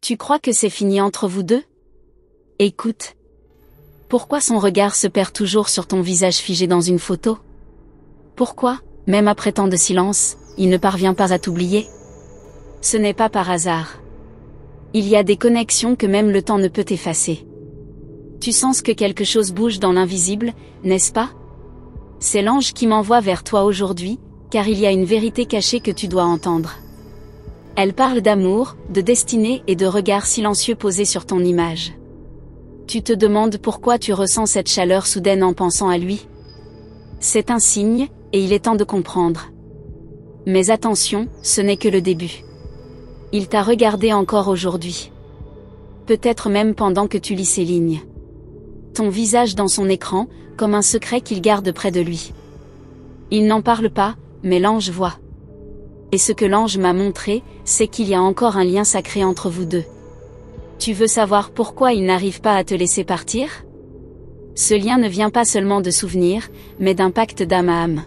Tu crois que c'est fini entre vous deux? Écoute. Pourquoi son regard se perd toujours sur ton visage figé dans une photo? Pourquoi, même après tant de silence, il ne parvient pas à t'oublier? Ce n'est pas par hasard. Il y a des connexions que même le temps ne peut effacer. Tu sens que quelque chose bouge dans l'invisible, n'est-ce pas? C'est l'ange qui m'envoie vers toi aujourd'hui, car il y a une vérité cachée que tu dois entendre. Elle parle d'amour, de destinée et de regard silencieux posé sur ton image. Tu te demandes pourquoi tu ressens cette chaleur soudaine en pensant à lui? C'est un signe, et il est temps de comprendre. Mais attention, ce n'est que le début. Il t'a regardé encore aujourd'hui. Peut-être même pendant que tu lis ces lignes. Ton visage dans son écran, comme un secret qu'il garde près de lui. Il n'en parle pas, mais l'ange voit. Et ce que l'ange m'a montré, c'est qu'il y a encore un lien sacré entre vous deux. Tu veux savoir pourquoi il n'arrive pas à te laisser partir? Ce lien ne vient pas seulement de souvenirs, mais d'un pacte d'âme à âme.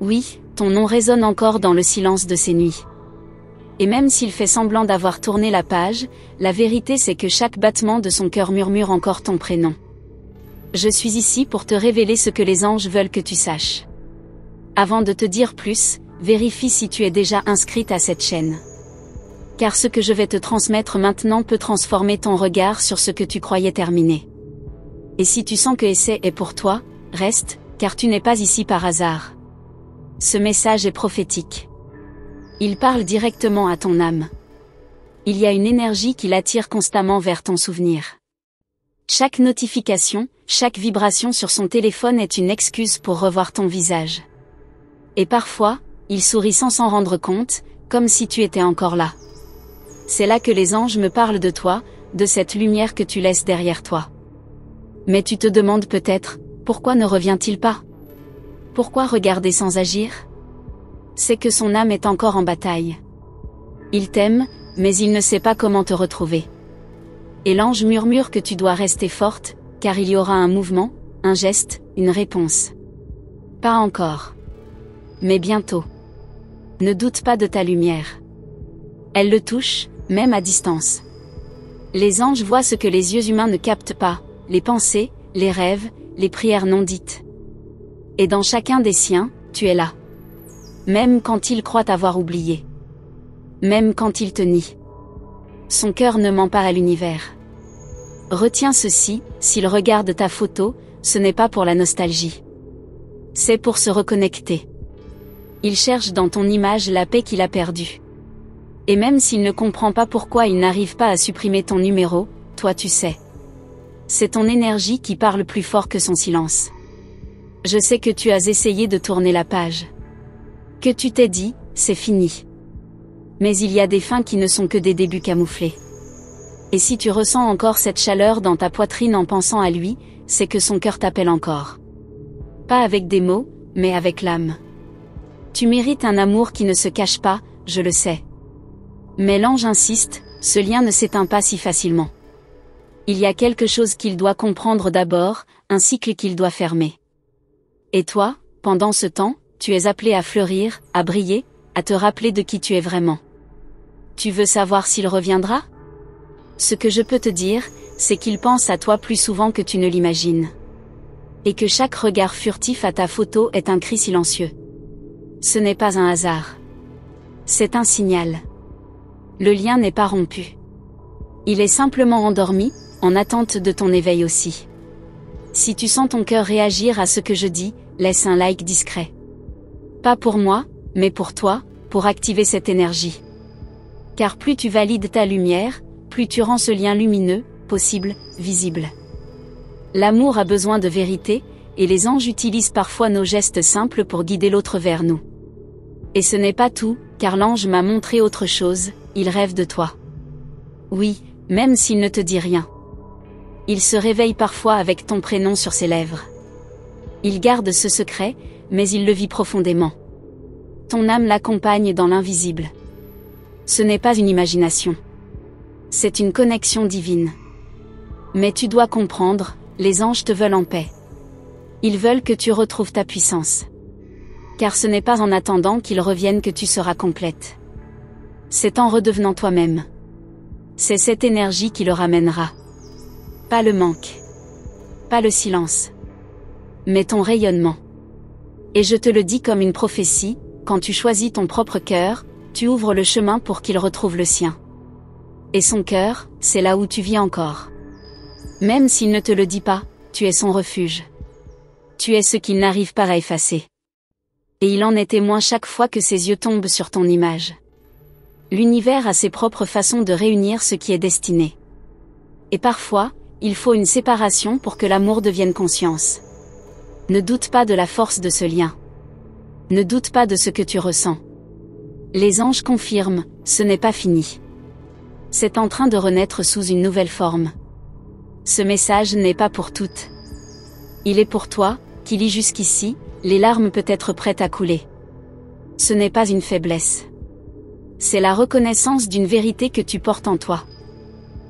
Oui, ton nom résonne encore dans le silence de ces nuits. Et même s'il fait semblant d'avoir tourné la page, la vérité c'est que chaque battement de son cœur murmure encore ton prénom. Je suis ici pour te révéler ce que les anges veulent que tu saches. Avant de te dire plus, vérifie si tu es déjà inscrite à cette chaîne. Car ce que je vais te transmettre maintenant peut transformer ton regard sur ce que tu croyais terminé. Et si tu sens que essai est pour toi, reste, car tu n'es pas ici par hasard. Ce message est prophétique. Il parle directement à ton âme. Il y a une énergie qui l'attire constamment vers ton souvenir. Chaque notification, chaque vibration sur son téléphone est une excuse pour revoir ton visage. Et parfois, il sourit sans s'en rendre compte, comme si tu étais encore là. C'est là que les anges me parlent de toi, de cette lumière que tu laisses derrière toi. Mais tu te demandes peut-être, pourquoi ne revient-il pas? Pourquoi regarder sans agir? C'est que son âme est encore en bataille. Il t'aime, mais il ne sait pas comment te retrouver. Et l'ange murmure que tu dois rester forte, car il y aura un mouvement, un geste, une réponse. Pas encore. Mais bientôt. Ne doute pas de ta lumière. Elle le touche, même à distance. Les anges voient ce que les yeux humains ne captent pas, les pensées, les rêves, les prières non dites. Et dans chacun des siens, tu es là. Même quand il croit t'avoir oublié. Même quand il te nie. Son cœur ne ment pas à l'univers. Retiens ceci, s'il regarde ta photo, ce n'est pas pour la nostalgie. C'est pour se reconnecter. Il cherche dans ton image la paix qu'il a perdue. Et même s'il ne comprend pas pourquoi il n'arrive pas à supprimer ton numéro, toi tu sais. C'est ton énergie qui parle plus fort que son silence. Je sais que tu as essayé de tourner la page. Que tu t'es dit, c'est fini. Mais il y a des fins qui ne sont que des débuts camouflés. Et si tu ressens encore cette chaleur dans ta poitrine en pensant à lui, c'est que son cœur t'appelle encore. Pas avec des mots, mais avec l'âme. Tu mérites un amour qui ne se cache pas, je le sais. Mais l'ange insiste, ce lien ne s'éteint pas si facilement. Il y a quelque chose qu'il doit comprendre d'abord, un cycle qu'il doit fermer. Et toi, pendant ce temps, tu es appelé à fleurir, à briller, à te rappeler de qui tu es vraiment. Tu veux savoir s'il reviendra? Ce que je peux te dire, c'est qu'il pense à toi plus souvent que tu ne l'imagines. Et que chaque regard furtif à ta photo est un cri silencieux. Ce n'est pas un hasard. C'est un signal. Le lien n'est pas rompu. Il est simplement endormi, en attente de ton éveil aussi. Si tu sens ton cœur réagir à ce que je dis, laisse un like discret. Pas pour moi, mais pour toi, pour activer cette énergie. Car plus tu valides ta lumière, plus tu rends ce lien lumineux, possible, visible. L'amour a besoin de vérité, et les anges utilisent parfois nos gestes simples pour guider l'autre vers nous. Et ce n'est pas tout, car l'ange m'a montré autre chose, il rêve de toi. Oui, même s'il ne te dit rien. Il se réveille parfois avec ton prénom sur ses lèvres. Il garde ce secret, mais il le vit profondément. Ton âme l'accompagne dans l'invisible. Ce n'est pas une imagination. C'est une connexion divine. Mais tu dois comprendre, les anges te veulent en paix. Ils veulent que tu retrouves ta puissance. Car ce n'est pas en attendant qu'ils reviennent que tu seras complète. C'est en redevenant toi-même. C'est cette énergie qui le ramènera. Pas le manque. Pas le silence. Mais ton rayonnement. Et je te le dis comme une prophétie, quand tu choisis ton propre cœur, tu ouvres le chemin pour qu'il retrouve le sien. Et son cœur, c'est là où tu vis encore. Même s'il ne te le dit pas, tu es son refuge. Tu es ce qu'il n'arrive pas à effacer. Et il en est témoin chaque fois que ses yeux tombent sur ton image. L'univers a ses propres façons de réunir ce qui est destiné. Et parfois, il faut une séparation pour que l'amour devienne conscience. Ne doute pas de la force de ce lien. Ne doute pas de ce que tu ressens. Les anges confirment, ce n'est pas fini. C'est en train de renaître sous une nouvelle forme. Ce message n'est pas pour toutes. Il est pour toi, qui lis jusqu'ici, les larmes peut-être prêtes à couler. Ce n'est pas une faiblesse. C'est la reconnaissance d'une vérité que tu portes en toi.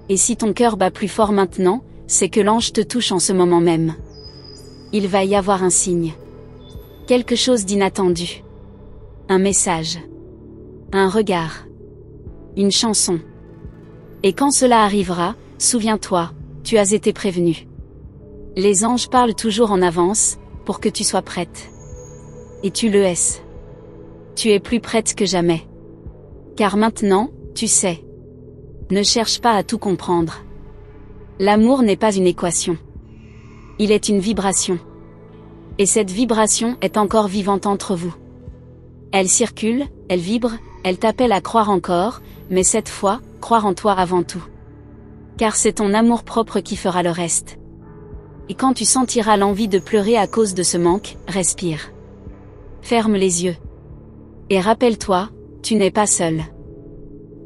Et si ton cœur bat plus fort maintenant, c'est que l'ange te touche en ce moment même. Il va y avoir un signe. Quelque chose d'inattendu. Un message. Un regard. Une chanson. Et quand cela arrivera, souviens-toi, tu as été prévenu. Les anges parlent toujours en avance, pour que tu sois prête. Et tu le es. Tu es plus prête que jamais. Car maintenant, tu sais. Ne cherche pas à tout comprendre. L'amour n'est pas une équation. Il est une vibration. Et cette vibration est encore vivante entre vous. Elle circule, elle vibre, elle t'appelle à croire encore, mais cette fois, croire en toi avant tout. Car c'est ton amour-propre qui fera le reste. Et quand tu sentiras l'envie de pleurer à cause de ce manque, respire. Ferme les yeux. Et rappelle-toi, tu n'es pas seul.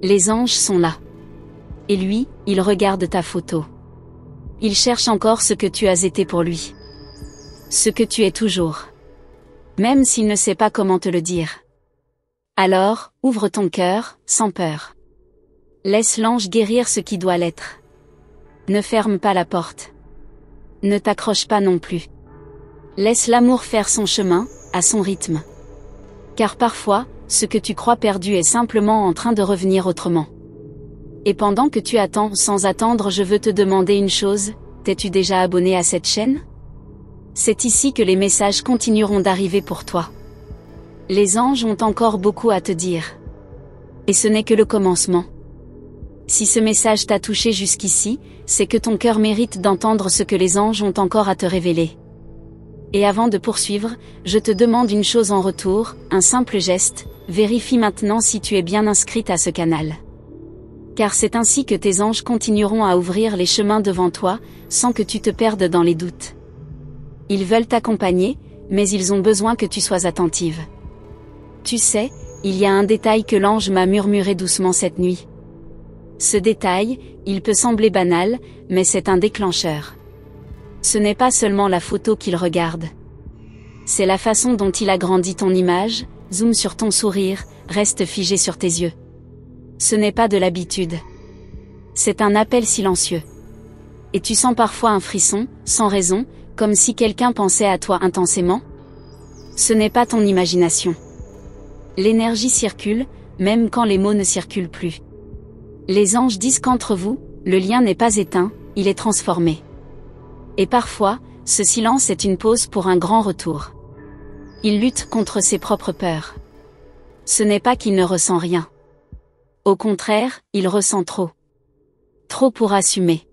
Les anges sont là. Et lui, il regarde ta photo. Il cherche encore ce que tu as été pour lui. Ce que tu es toujours. Même s'il ne sait pas comment te le dire. Alors, ouvre ton cœur, sans peur. Laisse l'ange guérir ce qui doit l'être. Ne ferme pas la porte. Ne t'accroche pas non plus. Laisse l'amour faire son chemin, à son rythme. Car parfois, ce que tu crois perdu est simplement en train de revenir autrement. Et pendant que tu attends sans attendre, je veux te demander une chose, t'es-tu déjà abonné à cette chaîne ? C'est ici que les messages continueront d'arriver pour toi. Les anges ont encore beaucoup à te dire. Et ce n'est que le commencement. Si ce message t'a touché jusqu'ici, c'est que ton cœur mérite d'entendre ce que les anges ont encore à te révéler. Et avant de poursuivre, je te demande une chose en retour, un simple geste, vérifie maintenant si tu es bien inscrite à ce canal. Car c'est ainsi que tes anges continueront à ouvrir les chemins devant toi, sans que tu te perdes dans les doutes. Ils veulent t'accompagner, mais ils ont besoin que tu sois attentive. Tu sais, il y a un détail que l'ange m'a murmuré doucement cette nuit. Ce détail, il peut sembler banal, mais c'est un déclencheur. Ce n'est pas seulement la photo qu'il regarde. C'est la façon dont il agrandit ton image, zoome sur ton sourire, reste figé sur tes yeux. Ce n'est pas de l'habitude. C'est un appel silencieux. Et tu sens parfois un frisson, sans raison, comme si quelqu'un pensait à toi intensément. Ce n'est pas ton imagination. L'énergie circule, même quand les mots ne circulent plus. Les anges disent qu'entre vous, le lien n'est pas éteint, il est transformé. Et parfois, ce silence est une pause pour un grand retour. Il lutte contre ses propres peurs. Ce n'est pas qu'il ne ressent rien. Au contraire, il ressent trop. Trop pour assumer.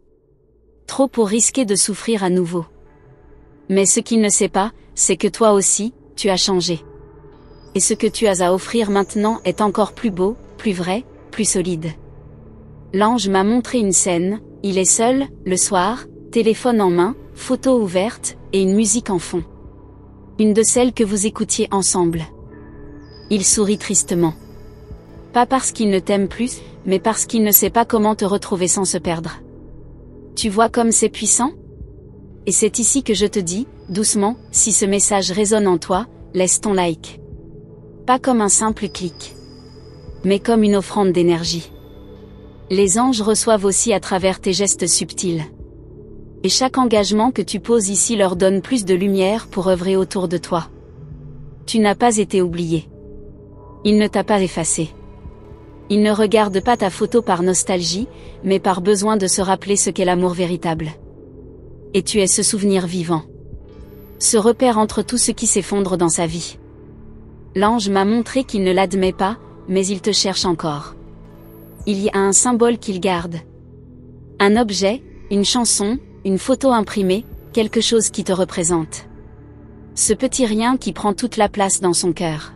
Trop pour risquer de souffrir à nouveau. Mais ce qu'il ne sait pas, c'est que toi aussi, tu as changé. Et ce que tu as à offrir maintenant est encore plus beau, plus vrai, plus solide. L'ange m'a montré une scène, il est seul, le soir, téléphone en main, photo ouverte, et une musique en fond. Une de celles que vous écoutiez ensemble. Il sourit tristement. Pas parce qu'il ne t'aime plus, mais parce qu'il ne sait pas comment te retrouver sans se perdre. Tu vois comme c'est puissant ? Et c'est ici que je te dis, doucement, si ce message résonne en toi, laisse ton like. Pas comme un simple clic. Mais comme une offrande d'énergie. Les anges reçoivent aussi à travers tes gestes subtils. Et chaque engagement que tu poses ici leur donne plus de lumière pour œuvrer autour de toi. Tu n'as pas été oublié. Il ne t'a pas effacé. Il ne regarde pas ta photo par nostalgie, mais par besoin de se rappeler ce qu'est l'amour véritable. Et tu es ce souvenir vivant. Ce repère entre tout ce qui s'effondre dans sa vie. L'ange m'a montré qu'il ne l'admet pas, mais il te cherche encore. Il y a un symbole qu'il garde. Un objet, une chanson, une photo imprimée, quelque chose qui te représente. Ce petit rien qui prend toute la place dans son cœur.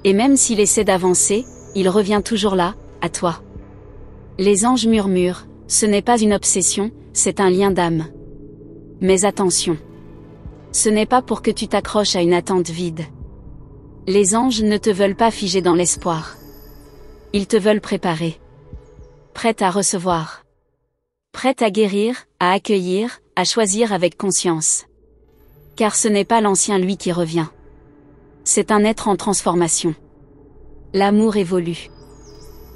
Et même s'il essaie d'avancer, il revient toujours là, à toi. Les anges murmurent, ce n'est pas une obsession, c'est un lien d'âme. Mais attention. Ce n'est pas pour que tu t'accroches à une attente vide. Les anges ne te veulent pas figer dans l'espoir. Ils te veulent préparé. Prête à recevoir. Prête à guérir, à accueillir, à choisir avec conscience. Car ce n'est pas l'ancien lui qui revient. C'est un être en transformation. L'amour évolue.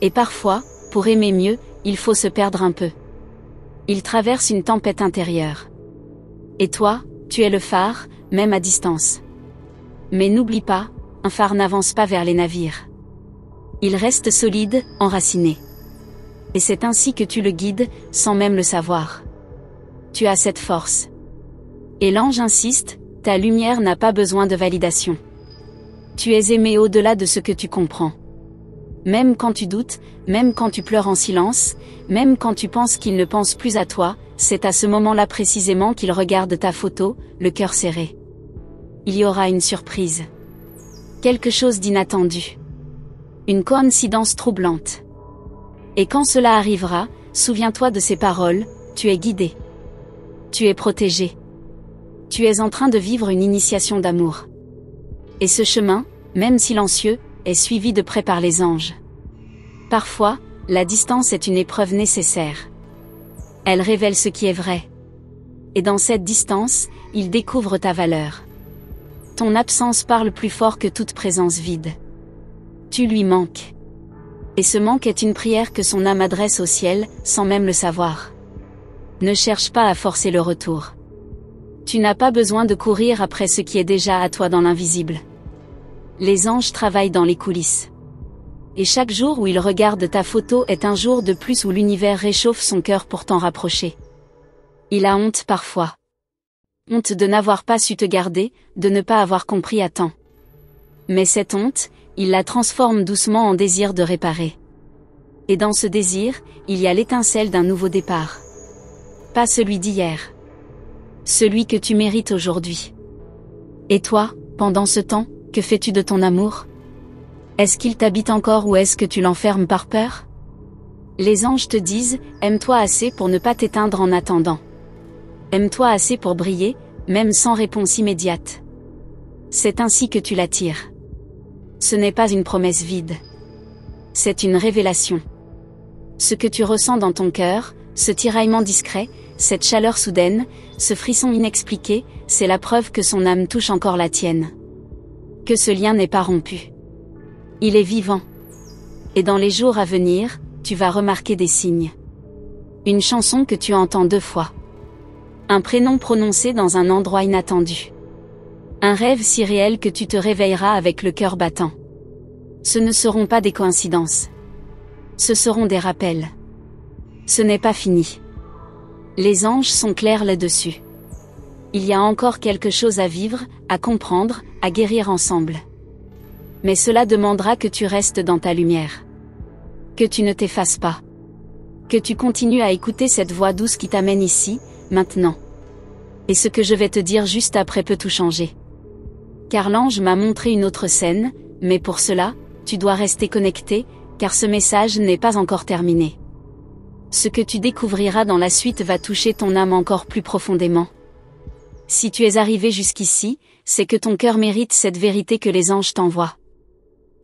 Et parfois, pour aimer mieux, il faut se perdre un peu. Il traverse une tempête intérieure. Et toi, tu es le phare, même à distance. Mais n'oublie pas, un phare n'avance pas vers les navires. Il reste solide, enraciné. Et c'est ainsi que tu le guides, sans même le savoir. Tu as cette force. Et l'ange insiste, ta lumière n'a pas besoin de validation. Tu es aimé au-delà de ce que tu comprends. Même quand tu doutes, même quand tu pleures en silence, même quand tu penses qu'il ne pense plus à toi, c'est à ce moment-là précisément qu'il regarde ta photo, le cœur serré. Il y aura une surprise. Quelque chose d'inattendu. Une coïncidence troublante. Et quand cela arrivera, souviens-toi de ces paroles, tu es guidé. Tu es protégé. Tu es en train de vivre une initiation d'amour. Et ce chemin, même silencieux, est suivi de près par les anges. Parfois, la distance est une épreuve nécessaire. Elle révèle ce qui est vrai. Et dans cette distance, ils découvrent ta valeur. Ton absence parle plus fort que toute présence vide. Tu lui manques. Et ce manque est une prière que son âme adresse au ciel, sans même le savoir. Ne cherche pas à forcer le retour. Tu n'as pas besoin de courir après ce qui est déjà à toi dans l'invisible. Les anges travaillent dans les coulisses. Et chaque jour où ils regardent ta photo est un jour de plus où l'univers réchauffe son cœur pour t'en rapprocher. Il a honte parfois. Honte de n'avoir pas su te garder, de ne pas avoir compris à temps. Mais cette honte, il la transforme doucement en désir de réparer. Et dans ce désir, il y a l'étincelle d'un nouveau départ. Pas celui d'hier. Celui que tu mérites aujourd'hui. Et toi, pendant ce temps, que fais-tu de ton amour? Est-ce qu'il t'habite encore ou est-ce que tu l'enfermes par peur? Les anges te disent, aime-toi assez pour ne pas t'éteindre en attendant. Aime-toi assez pour briller, même sans réponse immédiate. C'est ainsi que tu l'attires. Ce n'est pas une promesse vide. C'est une révélation. Ce que tu ressens dans ton cœur, ce tiraillement discret, cette chaleur soudaine, ce frisson inexpliqué, c'est la preuve que son âme touche encore la tienne. Que ce lien n'est pas rompu. Il est vivant. Et dans les jours à venir, tu vas remarquer des signes. Une chanson que tu entends 2 fois. Un prénom prononcé dans un endroit inattendu. Un rêve si réel que tu te réveilleras avec le cœur battant. Ce ne seront pas des coïncidences. Ce seront des rappels. Ce n'est pas fini. Les anges sont clairs là-dessus. Il y a encore quelque chose à vivre, à comprendre, à guérir ensemble. Mais cela demandera que tu restes dans ta lumière. Que tu ne t'effaces pas. Que tu continues à écouter cette voix douce qui t'amène ici, maintenant. Et ce que je vais te dire juste après peut tout changer. Car l'ange m'a montré une autre scène, mais pour cela, tu dois rester connecté, car ce message n'est pas encore terminé. Ce que tu découvriras dans la suite va toucher ton âme encore plus profondément. Si tu es arrivé jusqu'ici, c'est que ton cœur mérite cette vérité que les anges t'envoient.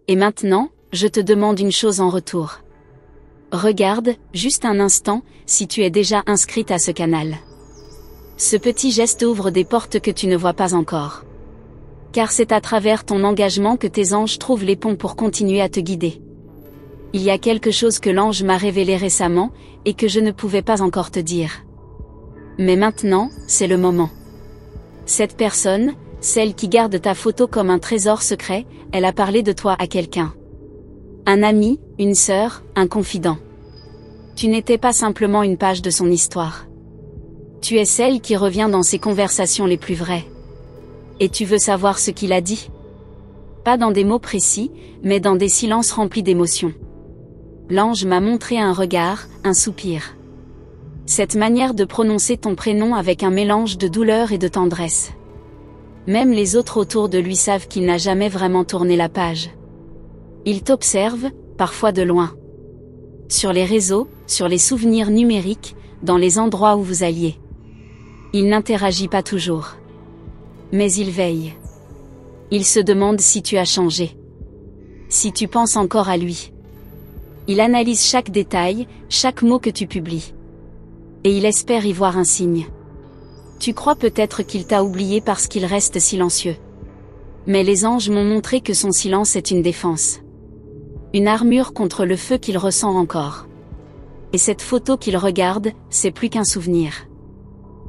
Et maintenant, je te demande une chose en retour. Regarde, juste un instant, si tu es déjà inscrite à ce canal. Ce petit geste ouvre des portes que tu ne vois pas encore. Car c'est à travers ton engagement que tes anges trouvent les ponts pour continuer à te guider. Il y a quelque chose que l'ange m'a révélé récemment, et que je ne pouvais pas encore te dire. Mais maintenant, c'est le moment. Cette personne, celle qui garde ta photo comme un trésor secret, elle a parlé de toi à quelqu'un. Un ami, une sœur, un confident. Tu n'étais pas simplement une page de son histoire. Tu es celle qui revient dans ses conversations les plus vraies. Et tu veux savoir ce qu'il a dit? Pas dans des mots précis, mais dans des silences remplis d'émotions. L'ange m'a montré un regard, un soupir. Cette manière de prononcer ton prénom avec un mélange de douleur et de tendresse. Même les autres autour de lui savent qu'il n'a jamais vraiment tourné la page. Il t'observe, parfois de loin. Sur les réseaux, sur les souvenirs numériques, dans les endroits où vous alliez. Il n'interagit pas toujours. Mais il veille. Il se demande si tu as changé. Si tu penses encore à lui. Il analyse chaque détail, chaque mot que tu publies. Et il espère y voir un signe. Tu crois peut-être qu'il t'a oublié parce qu'il reste silencieux. Mais les anges m'ont montré que son silence est une défense. Une armure contre le feu qu'il ressent encore. Et cette photo qu'il regarde, c'est plus qu'un souvenir.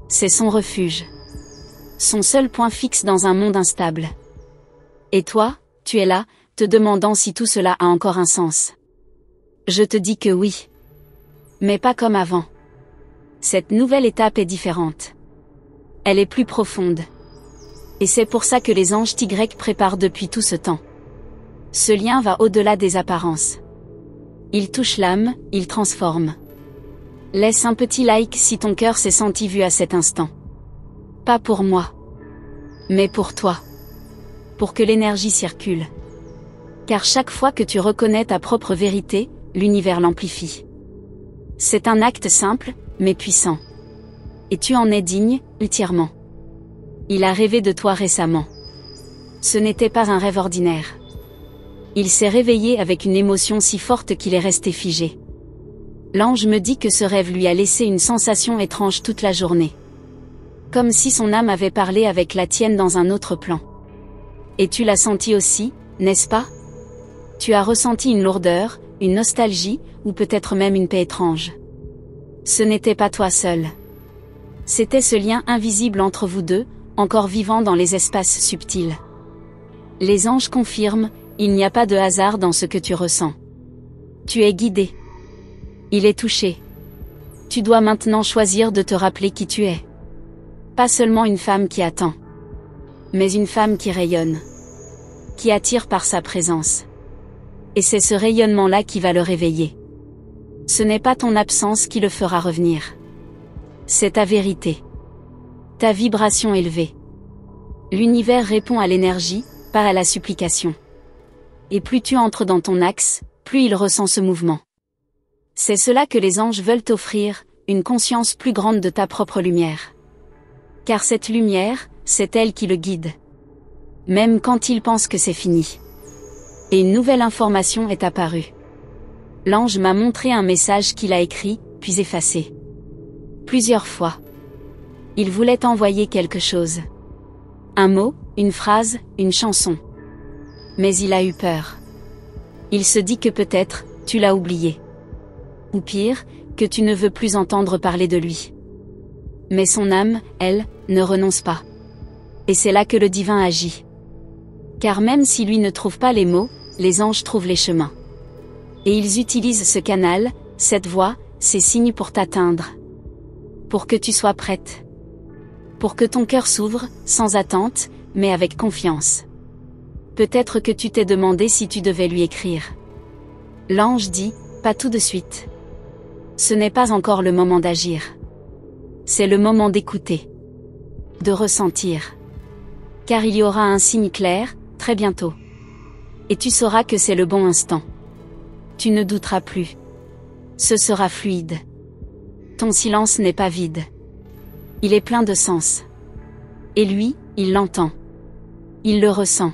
C'est son refuge. Son seul point fixe dans un monde instable. Et toi, tu es là, te demandant si tout cela a encore un sens. Je te dis que oui. Mais pas comme avant. Cette nouvelle étape est différente. Elle est plus profonde. Et c'est pour ça que les anges Y préparent depuis tout ce temps. Ce lien va au-delà des apparences. Il touche l'âme, il transforme. Laisse un petit like si ton cœur s'est senti vu à cet instant. Pas pour moi. Mais pour toi. Pour que l'énergie circule. Car chaque fois que tu reconnais ta propre vérité, l'univers l'amplifie. C'est un acte simple, mais puissant. Et tu en es digne, entièrement. Il a rêvé de toi récemment. Ce n'était pas un rêve ordinaire. Il s'est réveillé avec une émotion si forte qu'il est resté figé. L'ange me dit que ce rêve lui a laissé une sensation étrange toute la journée. Comme si son âme avait parlé avec la tienne dans un autre plan. Et tu l'as senti aussi, n'est-ce pas? Tu as ressenti une lourdeur, une nostalgie, ou peut-être même une paix étrange. Ce n'était pas toi seul. C'était ce lien invisible entre vous deux, encore vivant dans les espaces subtils. Les anges confirment, il n'y a pas de hasard dans ce que tu ressens. Tu es guidé. Il est touché. Tu dois maintenant choisir de te rappeler qui tu es. Pas seulement une femme qui attend. Mais une femme qui rayonne. Qui attire par sa présence. Et c'est ce rayonnement-là qui va le réveiller. Ce n'est pas ton absence qui le fera revenir. C'est ta vérité. Ta vibration élevée. L'univers répond à l'énergie, pas à la supplication. Et plus tu entres dans ton axe, plus il ressent ce mouvement. C'est cela que les anges veulent t'offrir, une conscience plus grande de ta propre lumière. Car cette lumière, c'est elle qui le guide. Même quand il pense que c'est fini. Et une nouvelle information est apparue. L'ange m'a montré un message qu'il a écrit, puis effacé. Plusieurs fois. Il voulait t'envoyer quelque chose. Un mot, une phrase, une chanson. Mais il a eu peur. Il se dit que peut-être, tu l'as oublié. Ou pire, que tu ne veux plus entendre parler de lui. Mais son âme, elle, ne renonce pas. Et c'est là que le divin agit. Car même si lui ne trouve pas les mots, les anges trouvent les chemins. Et ils utilisent ce canal, cette voie, ces signes pour t'atteindre. Pour que tu sois prête. Pour que ton cœur s'ouvre, sans attente, mais avec confiance. Peut-être que tu t'es demandé si tu devais lui écrire. L'ange dit, pas tout de suite. Ce n'est pas encore le moment d'agir. C'est le moment d'écouter. De ressentir. Car il y aura un signe clair, très bientôt. Et tu sauras que c'est le bon instant. Tu ne douteras plus. Ce sera fluide. Ton silence n'est pas vide. Il est plein de sens. Et lui, il l'entend. Il le ressent.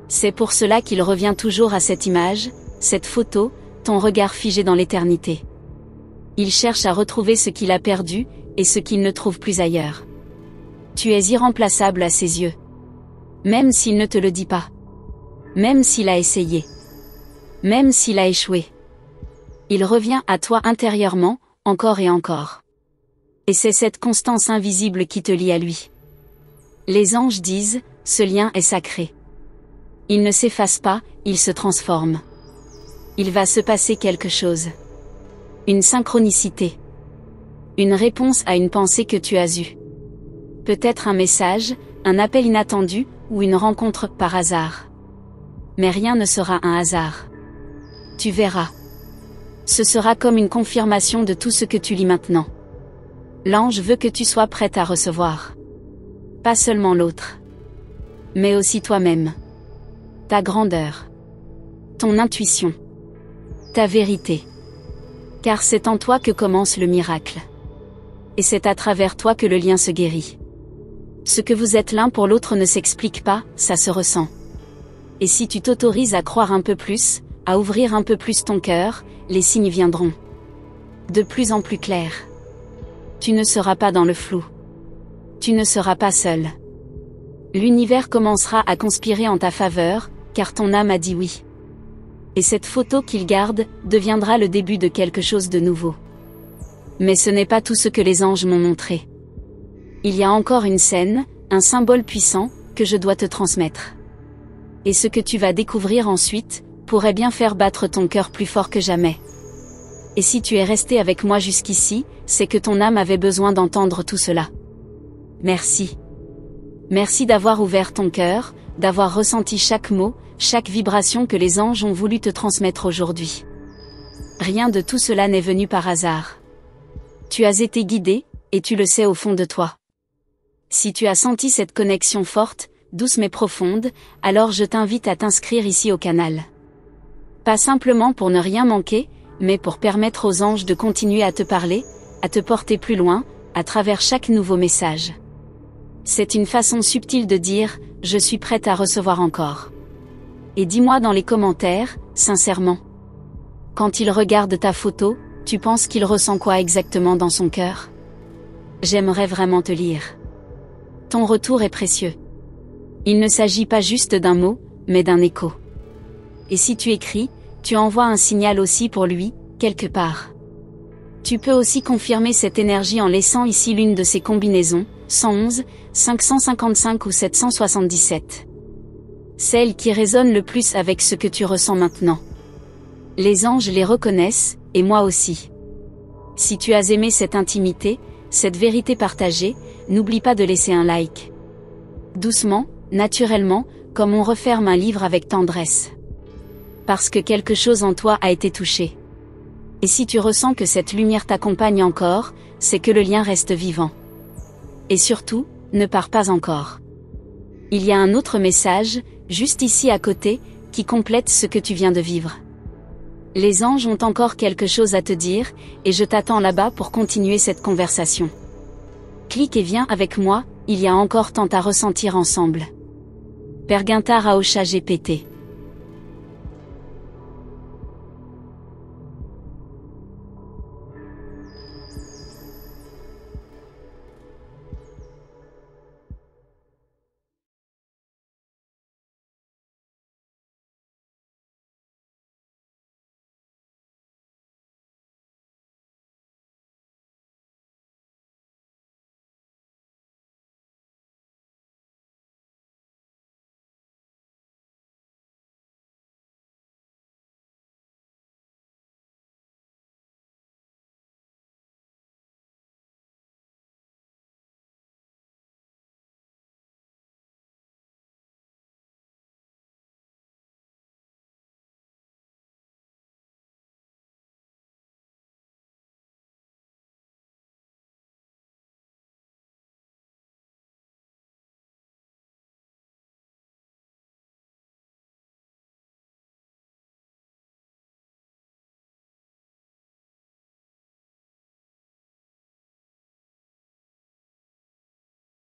C'est pour cela qu'il revient toujours à cette image, cette photo, ton regard figé dans l'éternité. Il cherche à retrouver ce qu'il a perdu, et ce qu'il ne trouve plus ailleurs. Tu es irremplaçable à ses yeux. Même s'il ne te le dit pas. Même s'il a essayé. Même s'il a échoué. Il revient à toi intérieurement, encore et encore. Et c'est cette constance invisible qui te lie à lui. Les anges disent, ce lien est sacré. Il ne s'efface pas, il se transforme. Il va se passer quelque chose. Une synchronicité. Une réponse à une pensée que tu as eue. Peut-être un message, un appel inattendu, ou une rencontre par hasard. Mais rien ne sera un hasard. Tu verras. Ce sera comme une confirmation de tout ce que tu lis maintenant. L'ange veut que tu sois prête à recevoir. Pas seulement l'autre. Mais aussi toi-même. Ta grandeur. Ton intuition. Ta vérité. Car c'est en toi que commence le miracle. Et c'est à travers toi que le lien se guérit. Ce que vous êtes l'un pour l'autre ne s'explique pas, ça se ressent. Et si tu t'autorises à croire un peu plus, à ouvrir un peu plus ton cœur, les signes viendront. De plus en plus clairs. Tu ne seras pas dans le flou. Tu ne seras pas seul. L'univers commencera à conspirer en ta faveur, car ton âme a dit oui. Et cette photo qu'il garde, deviendra le début de quelque chose de nouveau. Mais ce n'est pas tout ce que les anges m'ont montré. Il y a encore une scène, un symbole puissant, que je dois te transmettre. Et ce que tu vas découvrir ensuite, pourrait bien faire battre ton cœur plus fort que jamais. Et si tu es resté avec moi jusqu'ici, c'est que ton âme avait besoin d'entendre tout cela. Merci. Merci d'avoir ouvert ton cœur, d'avoir ressenti chaque mot, chaque vibration que les anges ont voulu te transmettre aujourd'hui. Rien de tout cela n'est venu par hasard. Tu as été guidé, et tu le sais au fond de toi. Si tu as senti cette connexion forte, douce mais profonde, alors je t'invite à t'inscrire ici au canal. Pas simplement pour ne rien manquer, mais pour permettre aux anges de continuer à te parler, à te porter plus loin, à travers chaque nouveau message. C'est une façon subtile de dire, je suis prête à recevoir encore. Et dis-moi dans les commentaires, sincèrement. Quand il regarde ta photo, tu penses qu'il ressent quoi exactement dans son cœur? J'aimerais vraiment te lire. Ton retour est précieux. Il ne s'agit pas juste d'un mot, mais d'un écho. Et si tu écris, tu envoies un signal aussi pour lui, quelque part. Tu peux aussi confirmer cette énergie en laissant ici l'une de ces combinaisons, 111, 555 ou 777. Celle qui résonne le plus avec ce que tu ressens maintenant. Les anges les reconnaissent, et moi aussi. Si tu as aimé cette intimité, cette vérité partagée, n'oublie pas de laisser un like. Doucement, naturellement, comme on referme un livre avec tendresse. Parce que quelque chose en toi a été touché. Et si tu ressens que cette lumière t'accompagne encore, c'est que le lien reste vivant. Et surtout, ne pars pas encore. Il y a un autre message, juste ici à côté, qui complète ce que tu viens de vivre. Les anges ont encore quelque chose à te dire, et je t'attends là-bas pour continuer cette conversation. Clique et viens avec moi, il y a encore tant à ressentir ensemble. Perguntar ao ChatGPT.